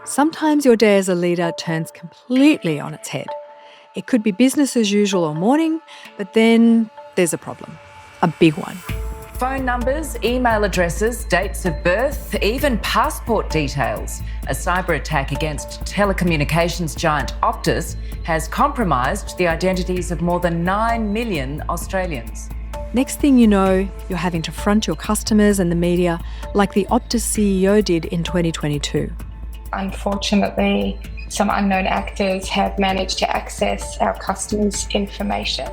Sometimes your day as a leader turns completely on its head. It could be business as usual all morning, but then there's a problem. A big one. Phone numbers, email addresses, dates of birth, even passport details. A cyber attack against telecommunications giant Optus has compromised the identities of more than 9 million Australians. Next thing you know, you're having to front your customers and the media like the Optus CEO did in 2022. Unfortunately, some unknown actors have managed to access our customers' information.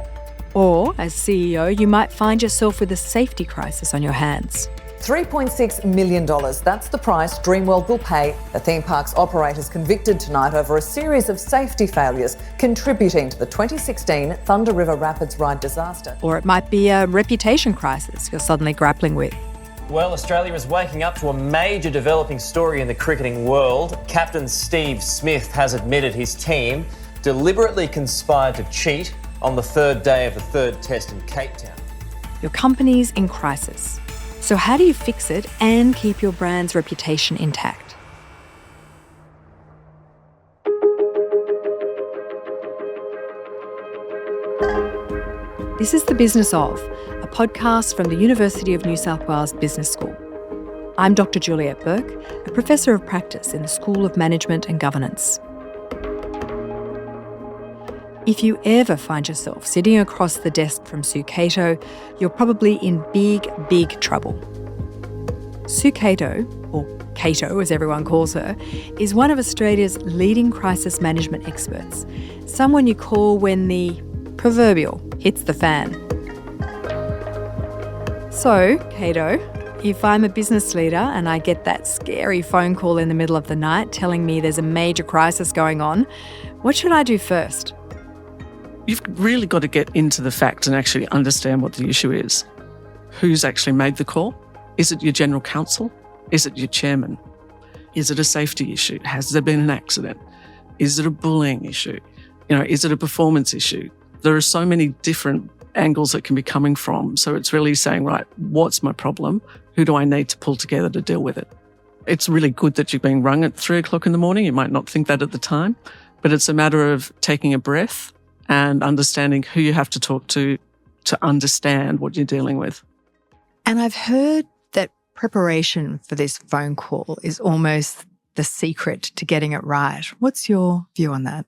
Or, as CEO, you might find yourself with a safety crisis on your hands. $3.6 million, that's the price Dreamworld will pay the theme park's operators convicted tonight over a series of safety failures contributing to the 2016 Thunder River Rapids ride disaster. Or it might be a reputation crisis you're suddenly grappling with. Well, Australia is waking up to a major developing story in the cricketing world. Captain Steve Smith has admitted his team deliberately conspired to cheat on the third day of the third test in Cape Town. Your company's in crisis. So how do you fix it and keep your brand's reputation intact? This is The Business Of, a podcast from the University of New South Wales Business School. I'm Dr. Juliette Burke, a professor of practice in the School of Management and Governance. If you ever find yourself sitting across the desk from Sue Cato, you're probably in big, big trouble. Sue Cato, or Cato as everyone calls her, is one of Australia's leading crisis management experts, someone you call when the proverbial hits the fan. So, Cato, if I'm a business leader and I get that scary phone call in the middle of the night telling me there's a major crisis going on, what should I do first? You've really got to get into the facts and actually understand what the issue is. Who's actually made the call? Is it your general counsel? Is it your chairman? Is it a safety issue? Has there been an accident? Is it a bullying issue? Is it a performance issue? There are so many different angles that can be coming from. So it's really saying, right, what's my problem? Who do I need to pull together to deal with it? It's really good that you're being rung at 3 o'clock in the morning. You might not think that at the time, but it's a matter of taking a breath and understanding who you have to talk to understand what you're dealing with. And I've heard that preparation for this phone call is almost the secret to getting it right. What's your view on that?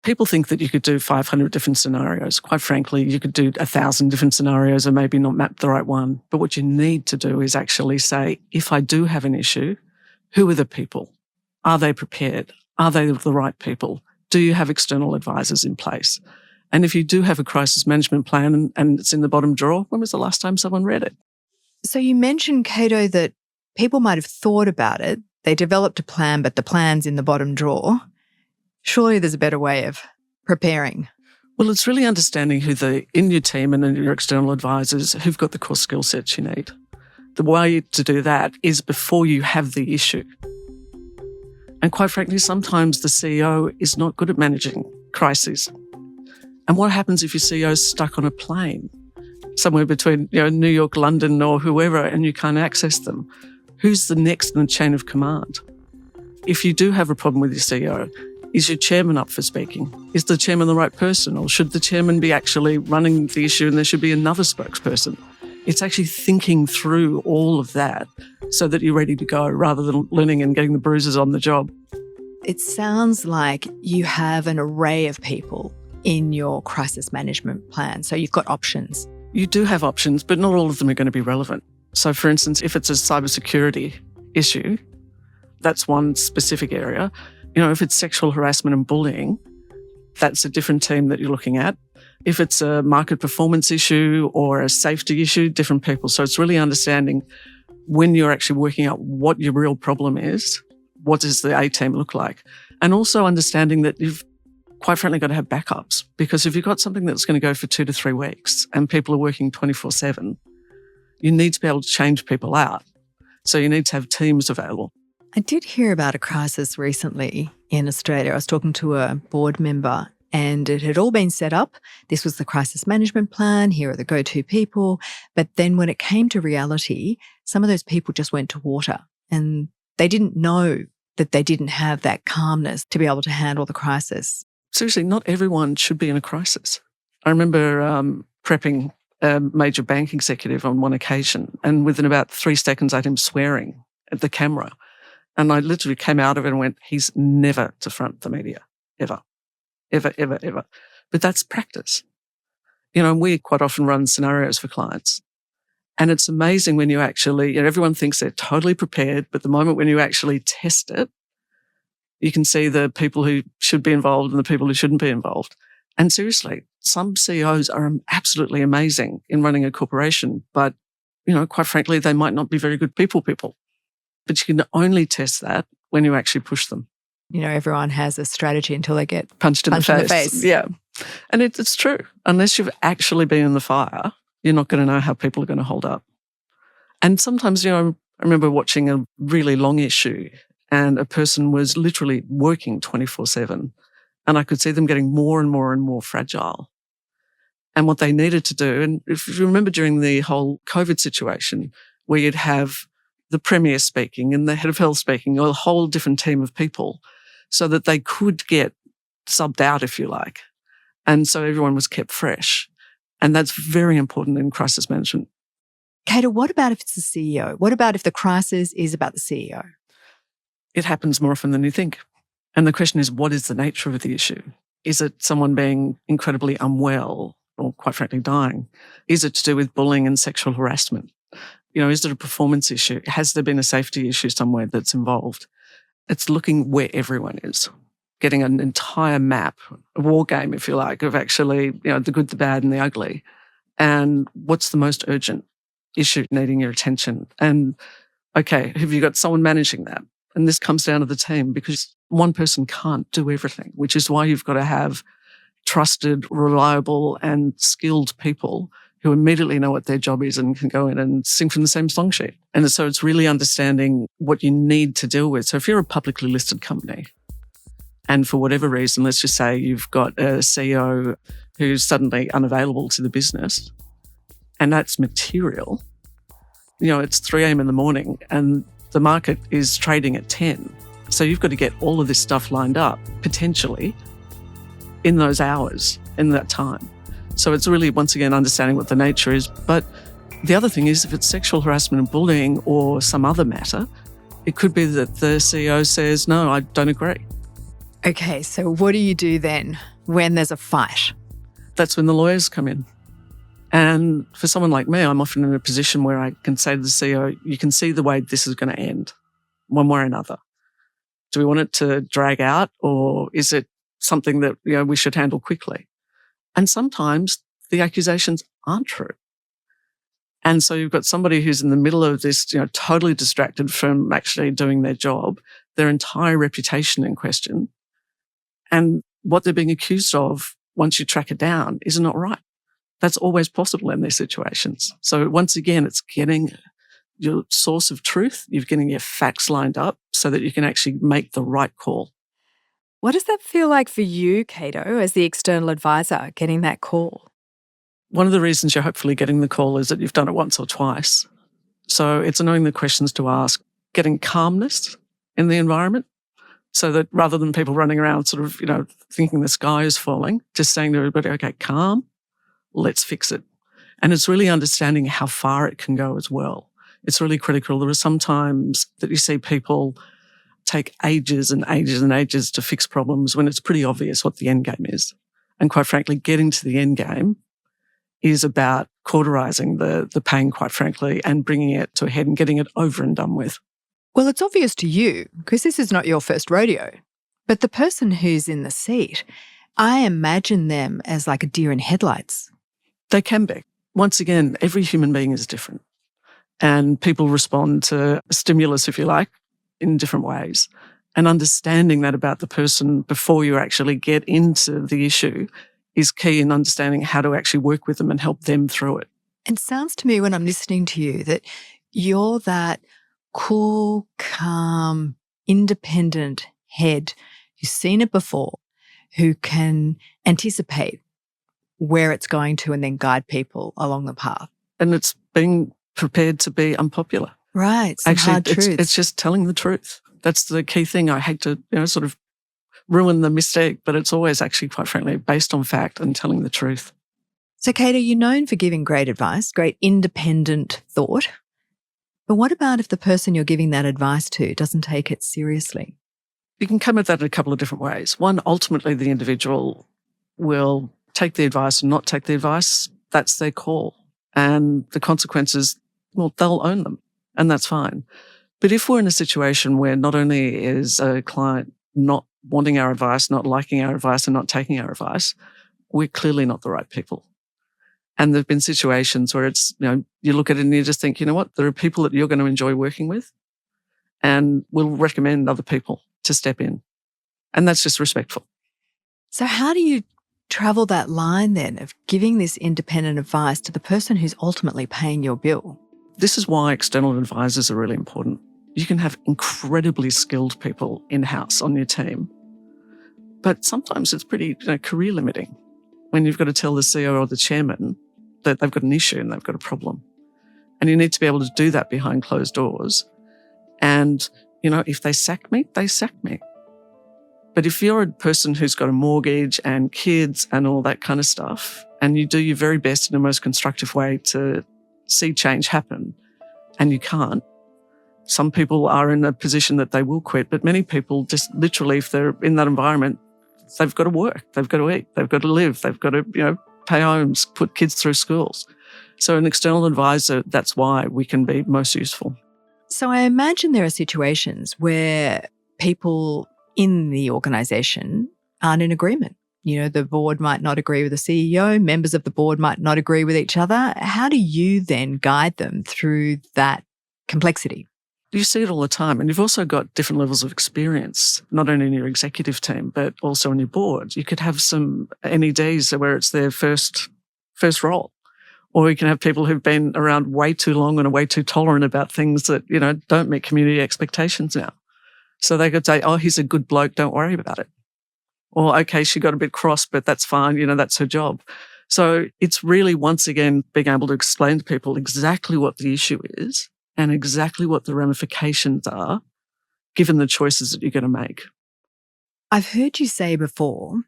People think that you could do 500 different scenarios. Quite frankly, you could do 1,000 different scenarios and maybe not map the right one. But what you need to do is actually say, if I do have an issue, who are the people? Are they prepared? Are they the right people? Do you have external advisors in place? And if you do have a crisis management plan and it's in the bottom drawer, when was the last time someone read it? So you mentioned, Cato, that people might have thought about it. They developed a plan, but the plan's in the bottom drawer. Surely there's a better way of preparing. Well, it's really understanding who in your team and in your external advisors who've got the core skill sets you need. The way to do that is before you have the issue. And quite frankly, sometimes the CEO is not good at managing crises. And what happens if your CEO is stuck on a plane somewhere between New York, London or whoever, and you can't access them? Who's the next in the chain of command? If you do have a problem with your CEO, is your chairman up for speaking? Is the chairman the right person? Or should the chairman be actually running the issue and there should be another spokesperson? It's actually thinking through all of that so that you're ready to go rather than learning and getting the bruises on the job. It sounds like you have an array of people in your crisis management plan. So you've got options. You do have options, but not all of them are going to be relevant. So for instance, if it's a cybersecurity issue, that's one specific area. If it's sexual harassment and bullying, that's a different team that you're looking at. If it's a market performance issue or a safety issue, different people. So it's really understanding when you're actually working out what your real problem is, what does the A team look like? And also understanding that you've quite frankly got to have backups, because if you've got something that's going to go for 2 to 3 weeks and people are working 24/7, you need to be able to change people out. So you need to have teams available. I did hear about a crisis recently in Australia. I was talking to a board member and it had all been set up. This was the crisis management plan. Here are the go-to people. But then when it came to reality, some of those people just went to water and they didn't know that they didn't have that calmness to be able to handle the crisis. Seriously, not everyone should be in a crisis. I remember prepping a major bank executive on one occasion, and within about 3 seconds I had him swearing at the camera. And I literally came out of it and went, he's never to front the media, ever, ever, ever, ever. But that's practice. You know, we quite often run scenarios for clients. And it's amazing when you actually, you know, everyone thinks they're totally prepared, but the moment when you actually test it, you can see the people who should be involved and the people who shouldn't be involved. And seriously, some CEOs are absolutely amazing in running a corporation, but, you know, quite frankly, they might not be very good people. But you can only test that when you actually push them. You know, everyone has a strategy until they get punched in the face. Yeah. And it's true. Unless you've actually been in the fire, you're not going to know how people are going to hold up. And sometimes, you know, I remember watching a really long issue and a person was literally working 24/7 and I could see them getting more and more and more fragile. And what they needed to do, and if you remember during the whole COVID situation where you'd have the Premier speaking and the head of health speaking, or a whole different team of people so that they could get subbed out, if you like. And so everyone was kept fresh. And that's very important in crisis management. Cato, what about if it's the CEO? What about if the crisis is about the CEO? It happens more often than you think. And the question is, what is the nature of the issue? Is it someone being incredibly unwell or quite frankly dying? Is it to do with bullying and sexual harassment? You know, is it a performance issue? Has there been a safety issue somewhere that's involved? It's looking where everyone is, getting an entire map, a war game, if you like, of actually, you know, the good, the bad and the ugly. And what's the most urgent issue needing your attention? And okay, have you got someone managing that? And this comes down to the team because one person can't do everything, which is why you've got to have trusted, reliable and skilled people who immediately know what their job is and can go in and sing from the same song sheet. And so it's really understanding what you need to deal with. So if you're a publicly listed company and for whatever reason, let's just say you've got a CEO who's suddenly unavailable to the business and that's material, you know, it's 3 a.m. in the morning and the market is trading at 10. So you've got to get all of this stuff lined up potentially in those hours, in that time. So it's really, once again, understanding what the nature is. But the other thing is if it's sexual harassment and bullying or some other matter, it could be that the CEO says, no, I don't agree. Okay, so what do you do then when there's a fight? That's when the lawyers come in. And for someone like me, I'm often in a position where I can say to the CEO, you can see the way this is going to end, one way or another. Do we want it to drag out or is it something that, you know, we should handle quickly? And sometimes the accusations aren't true. And so you've got somebody who's in the middle of this, you know, totally distracted from actually doing their job, their entire reputation in question. And what they're being accused of, once you track it down, is not right. That's always possible in these situations. So once again, it's getting your source of truth, you're getting your facts lined up so that you can actually make the right call. What does that feel like for you, Cato, as the external advisor, getting that call? One of the reasons you're hopefully getting the call is that you've done it once or twice. So it's knowing the questions to ask, getting calmness in the environment so that rather than people running around sort of, you know, thinking the sky is falling, just saying to everybody, okay, calm, let's fix it. And it's really understanding how far it can go as well. It's really critical. There are some times that you see people take ages and ages and ages to fix problems when it's pretty obvious what the end game is. And quite frankly, getting to the end game is about cauterizing the pain, quite frankly, and bringing it to a head and getting it over and done with. Well, it's obvious to you because this is not your first rodeo. But the person who's in the seat, I imagine them as like a deer in headlights. They can be. Once again, every human being is different. And people respond to stimulus, if you like, in different ways. And understanding that about the person before you actually get into the issue is key in understanding how to actually work with them and help them through it. It sounds to me when I'm listening to you that you're that cool, calm, independent head who's seen it before, who can anticipate where it's going to and then guide people along the path. And it's being prepared to be unpopular. Right. Some hard truths. It's just telling the truth. That's the key thing. I hate to, sort of ruin the mystique, but it's always actually, quite frankly, based on fact and telling the truth. So, Cato, you're known for giving great advice, great independent thought. But what about if the person you're giving that advice to doesn't take it seriously? You can come at that in a couple of different ways. One, ultimately, the individual will take the advice and not take the advice. That's their call. And the consequences, well, they'll own them, and that's fine. But if we're in a situation where not only is a client not wanting our advice, not liking our advice, and not taking our advice, we're clearly not the right people. And there have been situations where it's, you look at it and you just think, you know what, there are people that you're going to enjoy working with, and we'll recommend other people to step in. And that's just respectful. So how do you travel that line then of giving this independent advice to the person who's ultimately paying your bill? This is why external advisors are really important. You can have incredibly skilled people in-house on your team, but sometimes it's pretty career limiting when you've got to tell the CEO or the chairman that they've got an issue and they've got a problem. And you need to be able to do that behind closed doors. And, if they sack me, they sack me. But if you're a person who's got a mortgage and kids and all that kind of stuff, and you do your very best in the most constructive way to see change happen, and you can't, some people are in a position that they will quit, but many people just literally, if they're in that environment, they've got to work, they've got to eat, they've got to live, they've got to, pay homes, put kids through schools. So an external advisor, that's why we can be most useful. So I imagine there are situations where people in the organisation aren't in agreement. The board might not agree with the CEO, members of the board might not agree with each other. How do you then guide them through that complexity? You see it all the time. And you've also got different levels of experience, not only in your executive team, but also on your board. You could have some NEDs where it's their first role. Or you can have people who've been around way too long and are way too tolerant about things that, don't meet community expectations now. So they could say, oh, he's a good bloke, don't worry about it. Or, okay, she got a bit cross, but that's fine, that's her job. So it's really, once again, being able to explain to people exactly what the issue is and exactly what the ramifications are, given the choices that you're going to make. I've heard you say before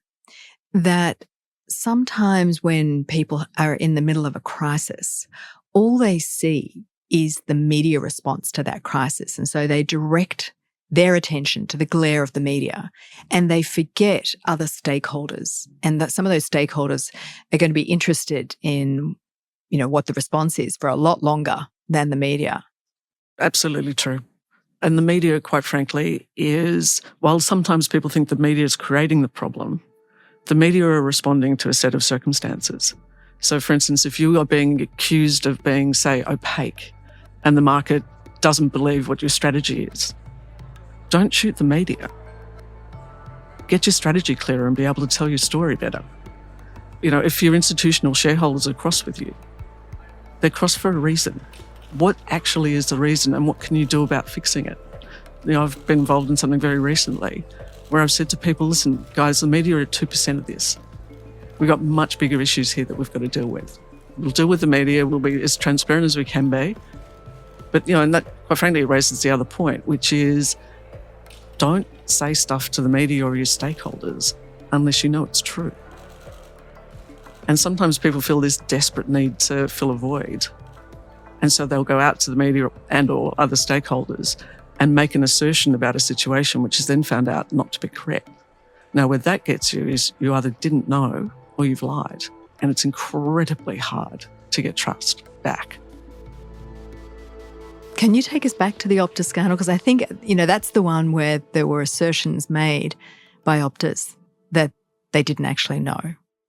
that sometimes when people are in the middle of a crisis, all they see is the media response to that crisis. And so they direct their attention to the glare of the media and they forget other stakeholders, and that some of those stakeholders are going to be interested in, what the response is for a lot longer than the media. Absolutely true. And the media, quite frankly, is, while sometimes people think the media is creating the problem, the media are responding to a set of circumstances. So, for instance, if you are being accused of being, say, opaque, and the market doesn't believe what your strategy is, don't shoot the media. Get your strategy clearer and be able to tell your story better. If your institutional shareholders are cross with you, they're cross for a reason. What actually is the reason, and what can you do about fixing it? I've been involved in something very recently where I've said to people, listen, guys, the media are 2% of this. We've got much bigger issues here that we've got to deal with. We'll deal with the media. We'll be as transparent as we can be. But, and that, quite frankly, raises the other point, which is don't say stuff to the media or your stakeholders unless you know it's true. And sometimes people feel this desperate need to fill a void. And so they'll go out to the media and or other stakeholders and make an assertion about a situation which is then found out not to be correct. Now, where that gets you is you either didn't know or you've lied. And it's incredibly hard to get trust back. Can you take us back to the Optus scandal? Because I think, that's the one where there were assertions made by Optus that they didn't actually know.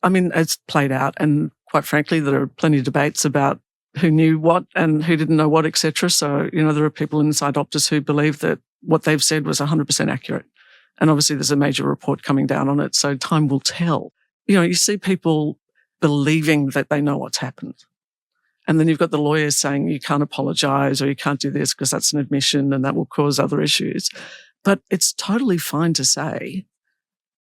I mean, it's played out. And quite frankly, there are plenty of debates about who knew what and who didn't know what, etc. So, there are people inside Optus who believe that what they've said was 100% accurate. And obviously there's a major report coming down on it, so time will tell. You see people believing that they know what's happened. And then you've got the lawyers saying you can't apologise or you can't do this because that's an admission and that will cause other issues. But it's totally fine to say,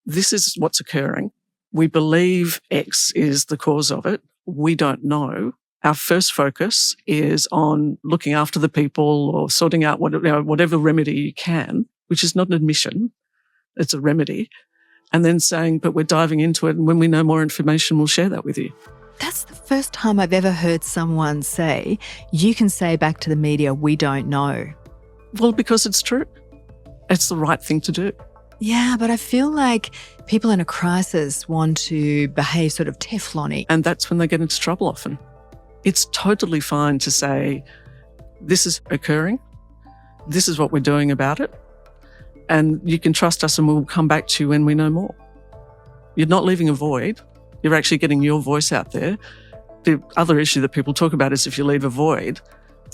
this is what's occurring. We believe X is the cause of it. We don't know. Our first focus is on looking after the people or sorting out whatever remedy you can. which is not an admission, it's a remedy, and then saying, but we're diving into it, and when we know more information, we'll share that with you. That's the first time I've ever heard someone say, you can say back to the media, we don't know. Well, because it's true. It's the right thing to do. Yeah, but I feel like people in a crisis want to behave sort of Teflon-y. And that's when they get into trouble often. It's totally fine to say, this is occurring, this is what we're doing about it, and you can trust us and we'll come back to you when we know more. You're not leaving a void. You're actually getting your voice out there. The other issue that people talk about is if you leave a void,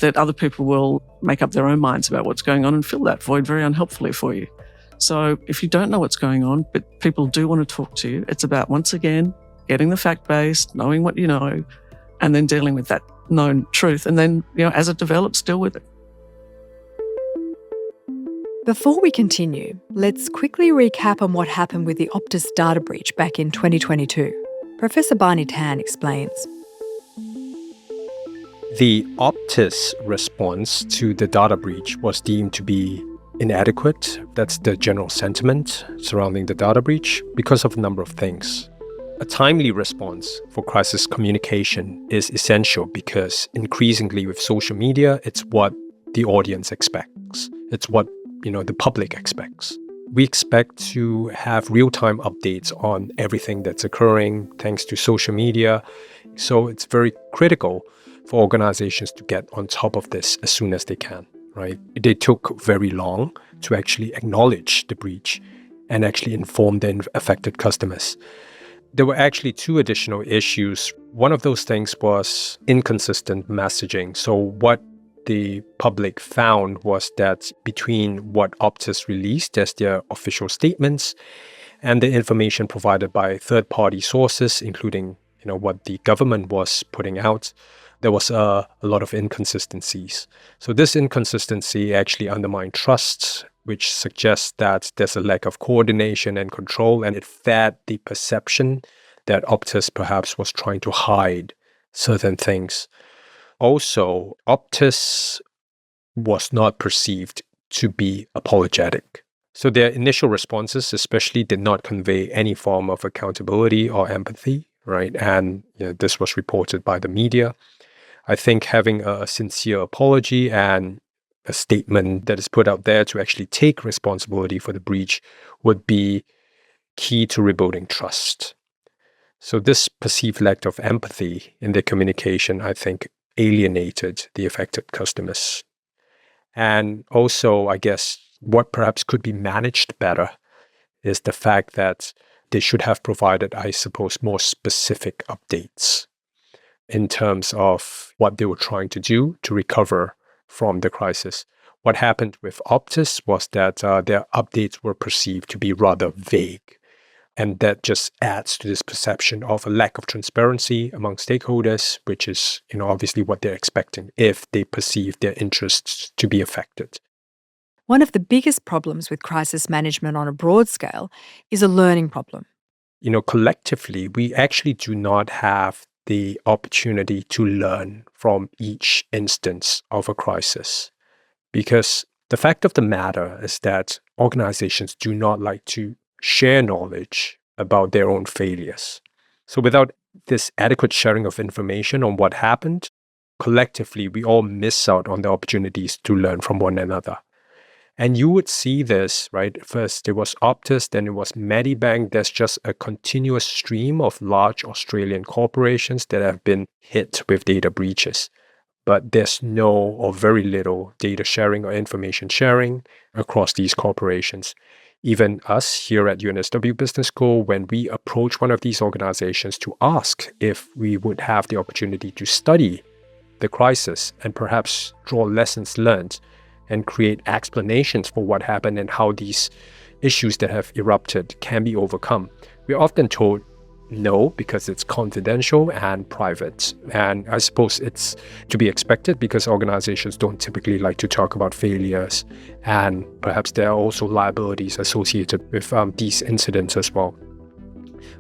that other people will make up their own minds about what's going on and fill that void very unhelpfully for you. So if you don't know what's going on, but people do want to talk to you, it's about, once again, getting the fact base, knowing what you know, and then dealing with that known truth. And then, as it develops, deal with it. Before we continue, let's quickly recap on what happened with the Optus data breach back in 2022. Professor Barney Tan explains. The Optus response to the data breach was deemed to be inadequate. That's the general sentiment surrounding the data breach because of a number of things. A timely response for crisis communication is essential because increasingly with social media, it's what the audience expects. It's what the public expects. We expect to have real-time updates on everything that's occurring thanks to social media. So it's very critical for organizations to get on top of this as soon as they can, right? They took very long to actually acknowledge the breach and actually inform the affected customers. There were actually two additional issues. One of those things was inconsistent messaging. So what the public found was that between what Optus released as their official statements and the information provided by third-party sources, including what the government was putting out, there was a lot of inconsistencies. So this inconsistency actually undermined trust, which suggests that there's a lack of coordination and control, and it fed the perception that Optus perhaps was trying to hide certain things. Also, Optus was not perceived to be apologetic. So their initial responses especially did not convey any form of accountability or empathy, right? And this was reported by the media. I think having a sincere apology and a statement that is put out there to actually take responsibility for the breach would be key to rebuilding trust. So this perceived lack of empathy in their communication, I think, alienated the affected customers. And also, I guess, what perhaps could be managed better is the fact that they should have provided, I suppose, more specific updates in terms of what they were trying to do to recover from the crisis. What happened with Optus was that their updates were perceived to be rather vague. And that just adds to this perception of a lack of transparency among stakeholders, which is, obviously what they're expecting if they perceive their interests to be affected. One of the biggest problems with crisis management on a broad scale is a learning problem. Collectively, we actually do not have the opportunity to learn from each instance of a crisis. Because the fact of the matter is that organizations do not like to share knowledge about their own failures. So without this adequate sharing of information on what happened, collectively, we all miss out on the opportunities to learn from one another. And you would see this, right? First, there was Optus, then it was Medibank. There's just a continuous stream of large Australian corporations that have been hit with data breaches. But there's no or very little data sharing or information sharing across these corporations. Even us here at UNSW Business School, when we approach one of these organizations to ask if we would have the opportunity to study the crisis and perhaps draw lessons learned and create explanations for what happened and how these issues that have erupted can be overcome, we're often told no, because it's confidential and private. And I suppose it's to be expected because organizations don't typically like to talk about failures. And perhaps there are also liabilities associated with these incidents as well.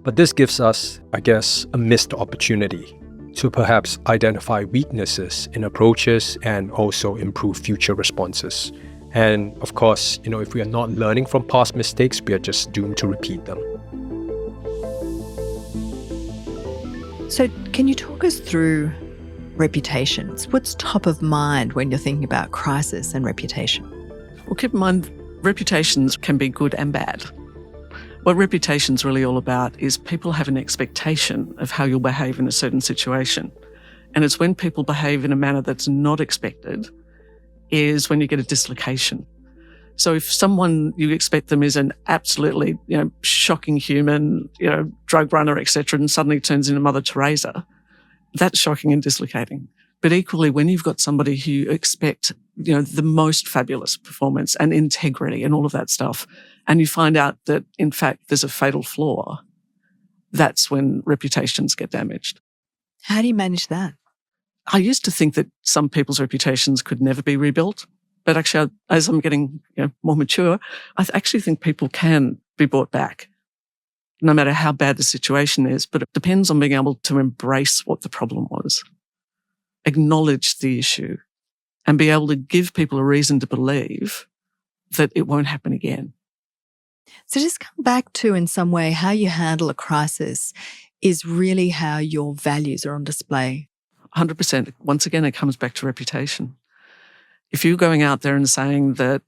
But this gives us, I guess, a missed opportunity to perhaps identify weaknesses in approaches and also improve future responses. And of course, if we are not learning from past mistakes, we are just doomed to repeat them. So can you talk us through reputations? What's top of mind when you're thinking about crisis and reputation? Well, keep in mind, reputations can be good and bad. What reputation's really all about is people have an expectation of how you'll behave in a certain situation. And it's when people behave in a manner that's not expected is when you get a dislocation. So if someone you expect them is an absolutely, shocking human, drug runner, etc., and suddenly turns into Mother Teresa, that's shocking and dislocating. But equally, when you've got somebody who you expect, the most fabulous performance and integrity and all of that stuff, and you find out that, in fact, there's a fatal flaw, that's when reputations get damaged. How do you manage that? I used to think that some people's reputations could never be rebuilt. But actually, as I'm getting more mature, I actually think people can be brought back, no matter how bad the situation is. But it depends on being able to embrace what the problem was, acknowledge the issue, and be able to give people a reason to believe that it won't happen again. So just come back to, in some way, how you handle a crisis is really how your values are on display. 100%. Once again, it comes back to reputation. If you're going out there and saying that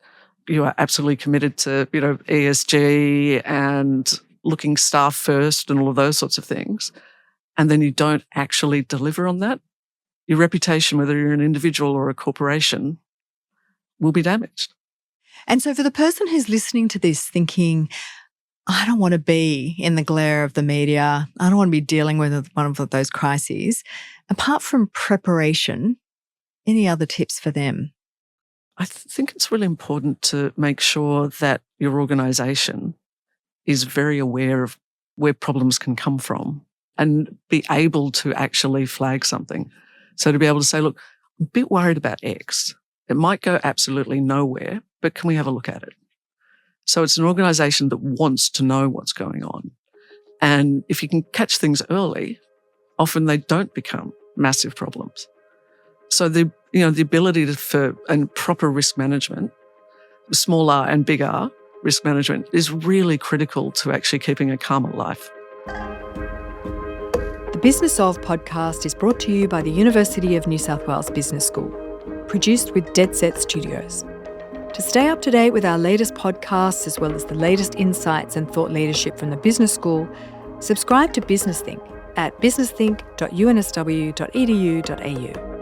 you are absolutely committed to, ESG and looking staff first and all of those sorts of things, and then you don't actually deliver on that, your reputation, whether you're an individual or a corporation, will be damaged. And so for the person who's listening to this thinking, I don't want to be in the glare of the media, I don't want to be dealing with one of those crises, apart from preparation, any other tips for them? I think it's really important to make sure that your organisation is very aware of where problems can come from and be able to actually flag something. So to be able to say, look, I'm a bit worried about X. It might go absolutely nowhere, but can we have a look at it? So it's an organisation that wants to know what's going on. And if you can catch things early, often they don't become massive problems. So the ability for proper risk management, small r and big R risk management, is really critical to actually keeping a calmer life. The Business of podcast is brought to you by the University of New South Wales Business School, produced with Deadset Studios. To stay up to date with our latest podcasts, as well as the latest insights and thought leadership from the Business School, subscribe to Business Think at businessthinc.unsw.edu.au.